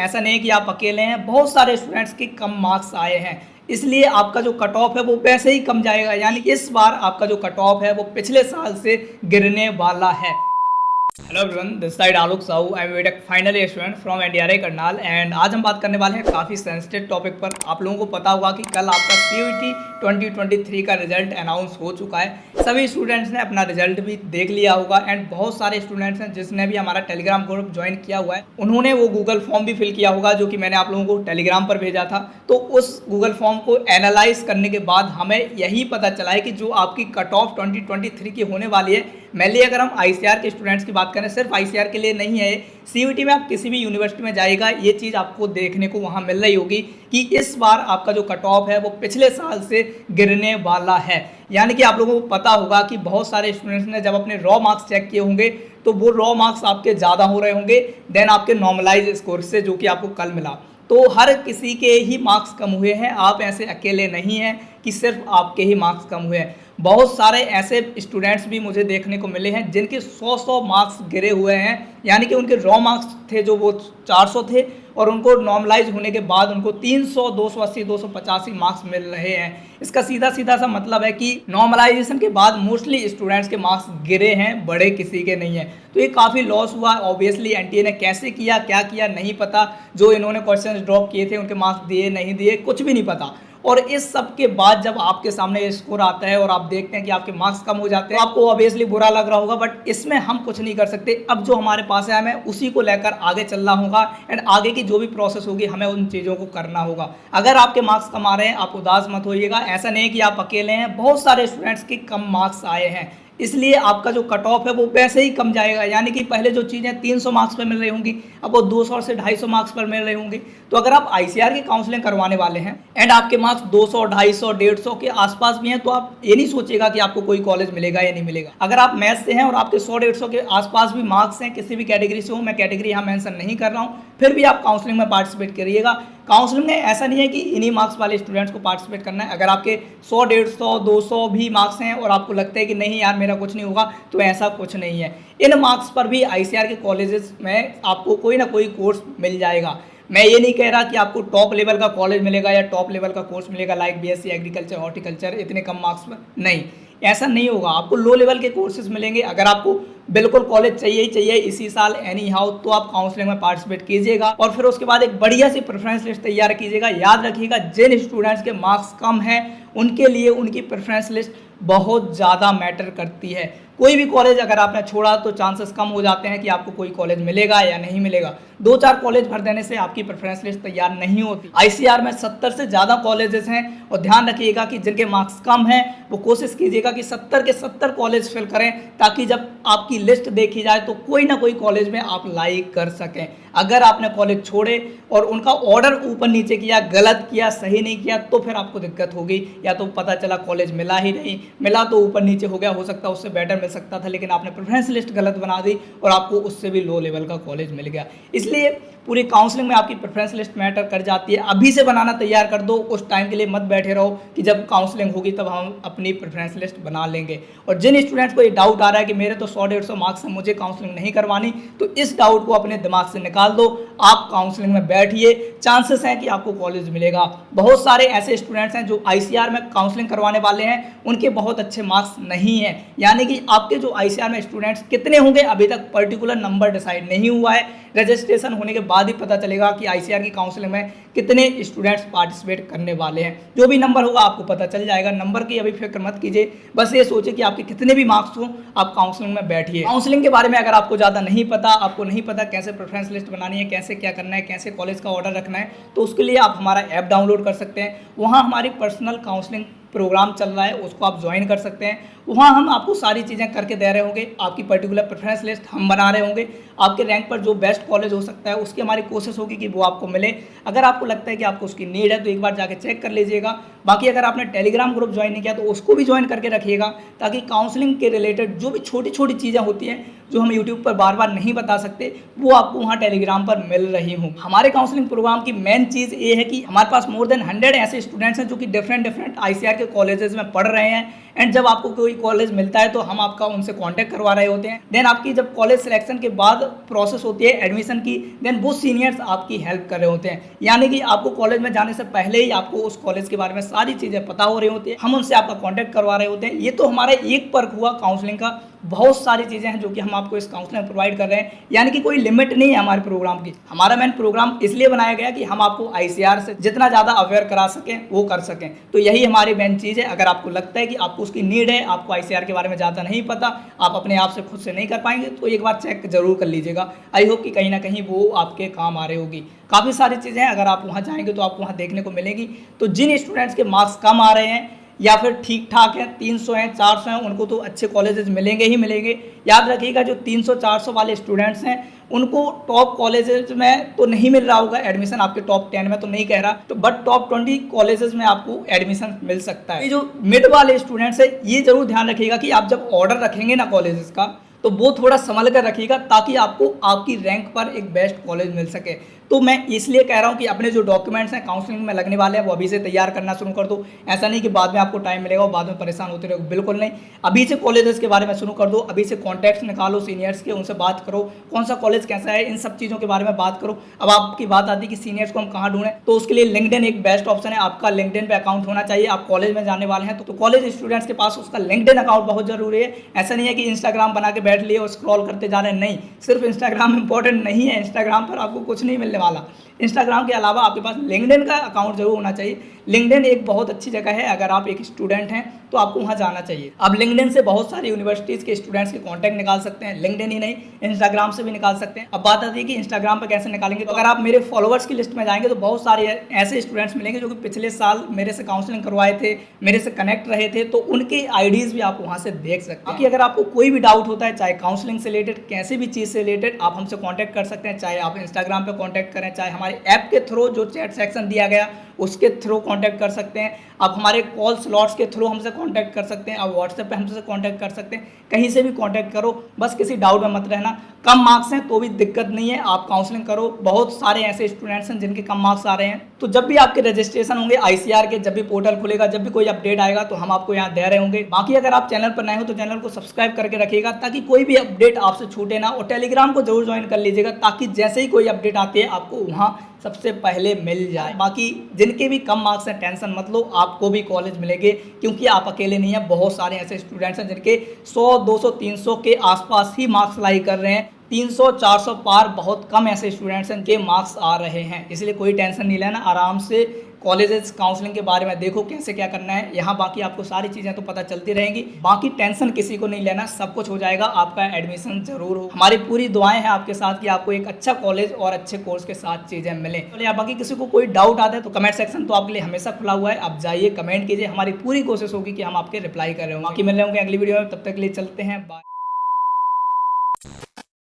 ऐसा नहीं है कि आप अकेले हैं, बहुत सारे स्टूडेंट्स के कम मार्क्स आए हैं, इसलिए आपका जो कट ऑफ है वो वैसे ही कम जाएगा। यानी कि इस बार आपका जो कट ऑफ है वो पिछले साल से गिरने वाला है। Hello everyone, this side Alok Sahu. I am BTech final year student from NDRI Karnal and आज हम बात करने वाले हैं काफ़ी सेंसिटिव टॉपिक पर। आप लोगों को पता होगा कि कल आपका सीयूईटी 2023 का रिजल्ट अनाउंस हो चुका है। सभी स्टूडेंट्स ने अपना रिजल्ट भी देख लिया होगा एंड बहुत सारे स्टूडेंट्स हैं जिसने भी हमारा टेलीग्राम ग्रुप ज्वाइन किया हुआ है, उन्होंने वो गूगल फॉर्म भी फिल किया होगा जो कि मैंने आप लोगों को टेलीग्राम पर भेजा था। तो उस गूगल फॉर्म को एनालाइज करने के बाद हमें यही पता चला है कि जो आपकी कट ऑफ 2023 की होने वाली है, मेनली अगर हम आईसीआर के स्टूडेंट्स की बात करें, सिर्फ आईसीआर के लिए नहीं है, सीयूईटी में आप किसी भी यूनिवर्सिटी में जाएगा ये चीज़ आपको देखने को वहाँ मिल रही होगी कि इस बार आपका जो कट ऑफ है वो पिछले साल से गिरने वाला है। यानी कि आप लोगों को पता होगा कि बहुत सारे स्टूडेंट्स ने जब अपने रॉ मार्क्स चेक किए होंगे तो वो रॉ मार्क्स आपके ज़्यादा हो रहे होंगे देन आपके नॉर्मलाइज स्कोर से, जो कि आपको कल मिला। तो हर किसी के ही मार्क्स कम हुए हैं, आप ऐसे अकेले नहीं हैं कि सिर्फ आपके ही मार्क्स कम हुए हैं। बहुत सारे ऐसे स्टूडेंट्स भी मुझे देखने को मिले हैं जिनके 100 मार्क्स गिरे हुए हैं। यानी कि उनके रॉ मार्क्स थे जो वो 400 थे और उनको नॉर्मलाइज होने के बाद उनको 300, 280, 285 मार्क्स मिल रहे हैं। इसका सीधा सीधा सा मतलब है कि नॉर्मलाइजेशन के बाद मोस्टली स्टूडेंट्स के मार्क्स गिरे हैं, बड़े किसी के नहीं है। तो ये काफ़ी लॉस हुआ। ऑब्वियसली एनटीए ने कैसे किया, क्या किया नहीं पता। जो इन्होंने क्वेश्चन ड्रॉप किए थे उनके मार्क्स दिए नहीं दिए कुछ भी नहीं पता। और इस सब के बाद जब आपके सामने स्कोर आता है और आप देखते हैं कि आपके मार्क्स कम हो जाते हैं, तो आपको ऑब्वियसली बुरा लग रहा होगा, बट इसमें हम कुछ नहीं कर सकते। अब जो हमारे पास है हमें उसी को लेकर आगे चलना होगा एंड आगे की जो भी प्रोसेस होगी हमें उन चीज़ों को करना होगा। अगर आपके मार्क्स कम आ रहे हैं आप उदास मत होइएगा। ऐसा नहीं है कि आप अकेले हैं, बहुत सारे स्टूडेंट्स के कम मार्क्स आए हैं, इसलिए आपका जो कट ऑफ है वो वैसे ही कम जाएगा। यानी कि पहले जो चीज़ें 300 मार्क्स पर मिल रही होंगी अब वो 200 से 250 मार्क्स पर मिल रही होंगी। तो अगर आप आईसीआर की काउंसलिंग करवाने वाले हैं एंड आपके मार्क्स 200, 250, 150 के आसपास भी हैं, तो आप ये नहीं सोचिएगा कि आपको कोई कॉलेज मिलेगा या नहीं मिलेगा। अगर आप मैथ्स से हैं और आपके 100, 150 के आसपास भी मार्क्स हैं, किसी भी कैटेगरी से हो, मैं कैटेगरी यहाँ मेंशन नहीं कर रहा हूँ, फिर भी आप काउंसलिंग में पार्टिसिपेट करिएगा। काउंसलिंग में ऐसा नहीं है कि इन्हीं मार्क्स वाले स्टूडेंट्स को पार्टिसिपेट करना है। अगर आपके 100, 150, 200 भी मार्क्स हैं और आपको लगता है कि नहीं यार मेरा कुछ नहीं होगा, तो ऐसा कुछ नहीं है। इन मार्क्स पर भी आईसीआर के कॉलेजेस में आपको कोई ना कोई कोर्स मिल जाएगा। मैं ये नहीं कह रहा कि आपको टॉप लेवल का कॉलेज मिलेगा या टॉप लेवल का कोर्स मिलेगा लाइक बीएससी एग्रीकल्चर, हॉर्टिकल्चर, इतने कम मार्क्स पर नहीं, ऐसा नहीं होगा। आपको लो लेवल के कोर्सेज मिलेंगे। अगर आपको बिल्कुल कॉलेज चाहिए ही चाहिए इसी साल एनी हाउ, तो आप काउंसलिंग में पार्टिसिपेट कीजिएगा और फिर उसके बाद एक बढ़िया सी प्रेफरेंस लिस्ट तैयार कीजिएगा। याद रखिएगा जिन स्टूडेंट्स के मार्क्स कम हैं उनके लिए उनकी प्रेफरेंस लिस्ट बहुत ज़्यादा मैटर करती है। कोई भी कॉलेज अगर आपने छोड़ा तो चांसेस कम हो जाते हैं कि आपको कोई कॉलेज मिलेगा या नहीं मिलेगा। 2-4 कॉलेज भर देने से आपकी प्रेफरेंस लिस्ट तैयार नहीं होती। आईसीआर में 70 से ज़्यादा कॉलेजेस हैं और ध्यान रखिएगा कि जिनके मार्क्स कम हैं वो कोशिश कीजिएगा कि 70 के 70 कॉलेज फिल करें, ताकि जब आपकी लिस्ट देखी जाए तो कोई ना कोई कॉलेज में आप लाइक कर सकें। अगर आपने कॉलेज छोड़े और उनका ऑर्डर ऊपर नीचे किया, गलत किया, सही नहीं किया, तो फिर आपको दिक्कत होगी। या तो पता चला कॉलेज मिला ही नहीं, मिला तो ऊपर नीचे हो गया, हो सकता है उससे बेटर मिल सकता था, लेकिन आपने प्रेफरेंस लिस्ट गलत बना दी और आपको उससे भी लो लेवल का कॉलेज मिल गया। इसलिए पूरी काउंसलिंग में आपकी प्रेफरेंस लिस्ट मैटर कर जाती है। अभी से बनाना तैयार कर दो, उस टाइम के लिए मत बैठे रहो कि जब काउंसलिंग होगी तब हम अपनी प्रेफरेंस लिस्ट बना लेंगे। और जिन स्टूडेंट्स को ये डाउट आ रहा है कि मेरे तो 100, 150 मार्क्स हैं, मुझे काउंसलिंग नहीं करवानी, तो इस डाउट को अपने दिमाग से निकाल दो। आप काउंसलिंग में बैठिए, चांसेस हैं कि आपको कॉलेज मिलेगा। बहुत सारे ऐसे स्टूडेंट्स हैं जो आईसीआर में काउंसलिंग करवाने वाले हैं, उनके बहुत अच्छे मार्क्स नहीं हैं। यानी कि आपके जो आईसीआर में स्टूडेंट्स कितने होंगे अभी तक पर्टिकुलर नंबर डिसाइड नहीं हुआ है। रजिस्ट्रेशन होने के बाद ही पता चलेगा कि आईसीआर की काउंसलिंग में कितने स्टूडेंट्स पार्टिसिपेट करने वाले हैं। जो भी नंबर होगा आपको पता चल जाएगा। नंबर की अभी फिक्र मत कीजिए, बस ये सोचिए कि आपके कितने भी मार्क्स हों, आप काउंसलिंग में बैठिए। काउंसलिंग के बारे में अगर आपको ज़्यादा नहीं पता, आपको नहीं पता कैसे प्रेफरेंस लिस्ट बनानी है, कैसे क्या करना है, कैसे कॉलेज का ऑर्डर रखना है, तो उसके लिए आप हमारा ऐप डाउनलोड कर सकते हैं। वहाँ हमारी पर्सनल काउंसलिंग प्रोग्राम चल रहा है, उसको आप ज्वाइन कर सकते हैं। वहाँ हम आपको सारी चीज़ें करके दे रहे होंगे। आपकी पर्टिकुलर प्रेफरेंस लिस्ट हम बना रहे होंगे। आपके रैंक पर जो बेस्ट कॉलेज हो सकता है उसकी हमारी कोशिश होगी कि वो आपको मिले। अगर आपको लगता है कि आपको उसकी नीड है तो एक बार जाके चेक कर लीजिएगा। बाकी अगर आपने टेलीग्राम ग्रुप ज्वाइन नहीं किया तो उसको भी ज्वाइन करके रखिएगा, ताकि काउंसलिंग के रिलेटेड जो भी छोटी छोटी चीज़ें होती हैं जो हम यूट्यूब पर बार बार नहीं बता सकते, वो आपको वहाँ टेलीग्राम पर मिल रही हूँ। हमारे काउंसलिंग प्रोग्राम की मेन चीज़ ये है कि हमारे पास मोर देन 100 ऐसे स्टूडेंट्स हैं जो कि डिफरेंट ICAR के कॉलेजेस में पढ़ रहे हैं। एंड जब आपको कोई कॉलेज मिलता है तो हम आपका उनसे कांटेक्ट करवा रहे होते हैं। देन आपकी जब कॉलेज सिलेक्शन के बाद प्रोसेस होती है एडमिशन की, देन वो सीनियर्स आपकी हेल्प कर रहे होते हैं। यानी कि आपको कॉलेज में जाने से पहले ही आपको उस कॉलेज के बारे में सारी चीज़ें पता हो रही होती है, हम उनसे आपका कॉन्टैक्ट करवा रहे होते हैं। ये तो हमारा एक पर्क हुआ काउंसलिंग का। बहुत सारी चीज़ें हैं जो कि हम आपको इस काउंसलिंग में प्रोवाइड कर रहे हैं, यानी कि कोई लिमिट नहीं है हमारे प्रोग्राम की। हमारा मेन प्रोग्राम इसलिए बनाया गया कि हम आपको ICAR से जितना ज़्यादा अवेयर करा सकें वो कर सकें। तो यही हमारी मेन चीज़ है। अगर आपको लगता है कि आपको उसकी नीड है, आपको ICAR के बारे में ज़्यादा नहीं पता, आप अपने आप से खुद से नहीं कर पाएंगे, तो एक बार चेक जरूर कर लीजिएगा। आई होप कि कहीं ना कहीं वो आपके काम आ रही होगी। काफ़ी सारी चीज़ें अगर आप वहाँ जाएंगे तो आपको वहाँ देखने को मिलेगी। तो जिन स्टूडेंट्स के मार्क्स कम आ रहे हैं या फिर ठीक ठाक है, 300 हैं, 400 हैं, उनको तो अच्छे कॉलेजेस मिलेंगे ही मिलेंगे। याद रखिएगा, जो 300-400 वाले स्टूडेंट्स हैं उनको टॉप कॉलेजेस में तो नहीं मिल रहा होगा एडमिशन, आपके टॉप 10 में तो नहीं कह रहा, तो बट टॉप 20 कॉलेजेस में आपको एडमिशन मिल सकता है। ये जो मिड वाले स्टूडेंट्स है, ये जरूर ध्यान रखिएगा कि आप जब ऑर्डर रखेंगे ना कॉलेजेस का, तो वो थोड़ा संभल कर रखिएगा ताकि आपको आपकी रैंक पर एक बेस्ट कॉलेज मिल सके। तो मैं इसलिए कह रहा हूँ कि अपने जो डॉक्यूमेंट्स हैं काउंसलिंग में लगने वाले हैं वो अभी से तैयार करना शुरू कर दो। ऐसा नहीं कि बाद में आपको टाइम मिलेगा और बाद में परेशान होते रहो, बिल्कुल नहीं। अभी से कॉलेजेस के बारे में शुरू कर दो, अभी से कॉन्टैक्ट्स निकालो सीनियर्स के, उनसे बात करो कौन सा कॉलेज कैसा है, इन सब चीज़ों के बारे में बात करो। अब आपकी बात आती है कि सीनियर्स को हम कहाँ ढूंढें, तो उसके लिए लिंक्डइन एक बेस्ट ऑप्शन है। आपका लिंक्डइन पे अकाउंट होना चाहिए। आप कॉलेज में जाने वाले हैं तो कॉलेज स्टूडेंट्स के पास उसका लिंक्डइन अकाउंट बहुत जरूरी है। ऐसा नहीं है कि इंस्टाग्राम बना के बैठ लिए और स्क्रॉल करते जा रहे हैं, नहीं, सिर्फ इंस्टाग्राम इंपॉर्टेंट नहीं है। इंस्टाग्राम पर आपको कुछ नहीं मिलने वाला। इंस्टाग्राम के अलावा आपके पास लिंक्डइन का अकाउंट जरूर होना चाहिए। लिंक्डइन एक बहुत अच्छी जगह है, अगर आप एक स्टूडेंट हैं तो आपको वहाँ जाना चाहिए। आप लिंक्डइन से बहुत सारी यूनिवर्सिटीज़ के स्टूडेंट्स के कॉन्टैक्ट निकाल सकते हैं। लिंक्डइन ही नहीं, इंस्टाग्राम से भी निकाल सकते हैं। अब बात आती है कि इंस्टाग्राम पर कैसे निकालेंगे, तो अगर आप मेरे फॉलोअर्स की लिस्ट में जाएंगे तो बहुत सारे ऐसे स्टूडेंट्स मिलेंगे जो कि पिछले साल मेरे से काउंसलिंग करवाए थे, मेरे से कनेक्ट रहे थे, तो उनके आईडीज़ भी आप वहाँ से देख सकते हैं। बाकी अगर आपको कोई भी डाउट होता है, चाहे काउंसलिंग से रिलेटेड, कैसे भी चीज़ से रिलेटेड, आप हमसे कॉन्टैक्ट कर सकते हैं। चाहे आप इंस्टाग्राम पर कॉन्टैक्ट करें, चाहे हमारे ऐप के थ्रू जो चैट सेक्शन दिया गया उसके थ्रू कांटेक्ट कर सकते हैं। आप हमारे कॉल स्लॉट्स के थ्रू हमसे कांटेक्ट कर सकते हैं। आप व्हाट्सएप पे हमसे कांटेक्ट कर सकते हैं। कहीं से भी कांटेक्ट करो, बस किसी डाउट में मत रहना। कम मार्क्स हैं तो भी दिक्कत नहीं है, आप काउंसलिंग करो। बहुत सारे ऐसे स्टूडेंट्स हैं जिनके कम मार्क्स आ रहे हैं, तो जब भी आपके रजिस्ट्रेशन होंगे ICAR के, जब भी पोर्टल खुलेगा, जब भी कोई अपडेट आएगा तो हम आपको यहाँ दे रहे होंगे। बाकी अगर आप चैनल पर नए हो तो चैनल को सब्सक्राइब करके रखिएगा ताकि कोई भी अपडेट आपसे छूटे ना, और टेलीग्राम को जरूर ज्वाइन कर लीजिएगा ताकि जैसे ही कोई अपडेट आती है आपको वहाँ सबसे पहले मिल जाए। बाकी जिनके भी कम मार्क्स हैं टेंशन मत लो, आपको भी कॉलेज मिलेंगे, क्योंकि आप अकेले नहीं हैं। बहुत सारे ऐसे स्टूडेंट्स हैं जिनके 100, 200, 300 के आसपास ही मार्क्स लाई कर रहे हैं। 300, 400 पार बहुत कम ऐसे स्टूडेंट्स हैं जिनके मार्क्स आ रहे हैं। इसलिए कोई टेंशन नहीं लेना, आराम से कॉलेजेस काउंसलिंग के बारे में देखो कैसे क्या करना है यहाँ। बाकी आपको सारी चीज़ें तो पता चलती रहेंगी। बाकी टेंशन किसी को नहीं लेना, सब कुछ हो जाएगा, आपका एडमिशन जरूर हो। हमारी पूरी दुआएं हैं आपके साथ कि आपको एक अच्छा कॉलेज और अच्छे कोर्स के साथ चीज़ें मिलें। चलिए, आप बाकी किसी को कोई डाउट आता है तो कमेंट सेक्शन तो आपके लिए हमेशा खुला हुआ है, आप जाइए कमेंट कीजिए, हमारी पूरी कोशिश होगी कि हम आपके रिप्लाई कर रहे होंगे। बाकी मिल रहे होंगे अगली वीडियो में, तब तक के लिए चलते हैं, बाय।